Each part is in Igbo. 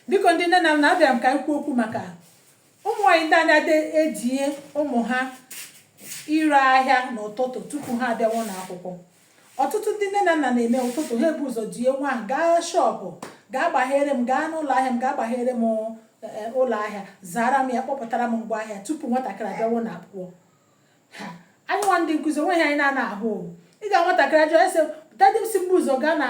biko ndị nne na nna abịara m ka anyị kwuo okwu maka ụmụ nwaanyị ndị anaghị ejinye ụmụ ha ire ahịa n'ụtụtụ tupu ha abịawa n'akwụkwọ. Ọtụtụ ndị nne na nna na-eme ụtụtụ ha ebu ụzọ die nwa ahụ gaa shọpụ, gaa gbaghere m, gaa n'ụlọ ahịa m, gaa gbaghere m ụlọ ahịa, zara m ya, kpọpụtara m ngwa ahịa tupu nwatakịrị abịawo n'akwụkwọ. Anyị nwa ndị nkụzi onweghị anyị na-ana ahụ. Ị ga nwatakịrị ajọ ese dadi m si bụ ụzọ gaa na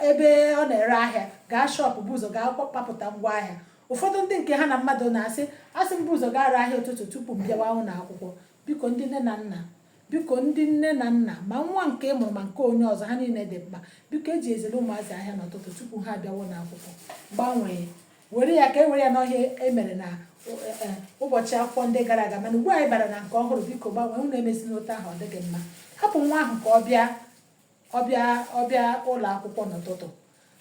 ebe ọ na-ere ahịa, gaa shọpụ bụ ụzọ gaa kpapụta ngwa ahịa. Ụfọdụ ndị nke ha na mmadụ na-asị asị m bụ ụzọ gaa ree ahịa ụtụtụ tupu m bịawa ụlọ akwụkwọ. Biko ndị nne na nna, biko ndị nne na nna, ma nwa nke ị mụrụ ma nke onye ọzọ, ha niile dị mkpa. Biko eji ezere ụmụazị ahịa n'ụtụtụ tupu ha abịawa n'akwụkwọ. Gbanwee, were ya ka e were ya n'ọhịa emere na ụbọchị akwụkwọ ndị gara aga, mana ugbu anyị bara na nke ọhụrụ. Biko gbanwee, unu emezina otu ahụ, ọ dịghị mma. Hapụ nwa ahụ ka ọ bịa ụlọ akwụkwọ n'ụtụtụ.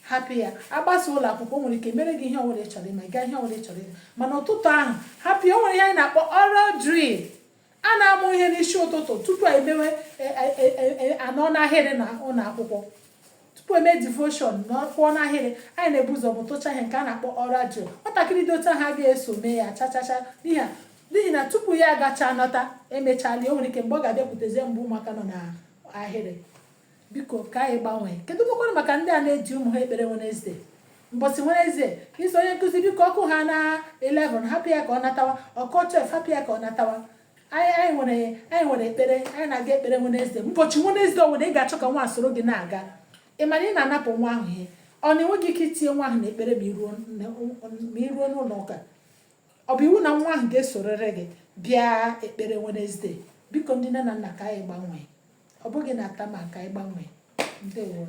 Hapụ ya, agbasa ụlọ akwụkwọ nwere ike mere gị ihe ọbụla ị chọrọ ime, gaa ihe ọbụla ị chọrọ ime, mana ụtụtụ ahụ hapụ ya. O nwere ihe anyị na-akpọ oral drill. A na-amụ ihe n'isi ụtụtụ tupu emewe anọ n'ahịrị na ụlọ akwụkwọ, tupu eme devotion kwụọ n'ahịrị. Anyị na-ebu ụzọ mụtụcha ihe nke a na-akpọ oral drill. Nwatakịrị dị otu ha ga-eso mee ya chachacha, n'ihi na tupu ya agacha nọta emechala ya, o nwere ike mgbe ọ ga-abịakwutezie mgbe ụmụaka nọ n'ahịrị. Biko ka anyị gbanwee. Kedu mkpọkọrọ maka ndị a na-eji ụmụ ha ekpere Wednesday? Mbọsị Wednesday isi onye nkụzi biko ọkụ ha na 11 hapụ ya ka ọ natawa, ọkụ 12 hapụ ya ka ọ natawa. Anyị nwere ekpere, anyị na-aga ekpere Wednesday. Ụbọchị Wednesday ọ nwere ị ga-achọ ka nwa soro gị na-aga. Ị mana ị na-anapụ nwa ahụ ihe, ọ na-enweghị ike itinye nwa ahụ n'ekpere ma iruo n'ụlọ ụka. Ọ bụ iwu na nwa ahụ ga-esorere gị bịa ekpere Wednesday. Biko ndị nne na nna ka anyị gbanwee, ọ bụghị na tama ka anyị gbanwee. Ndewo.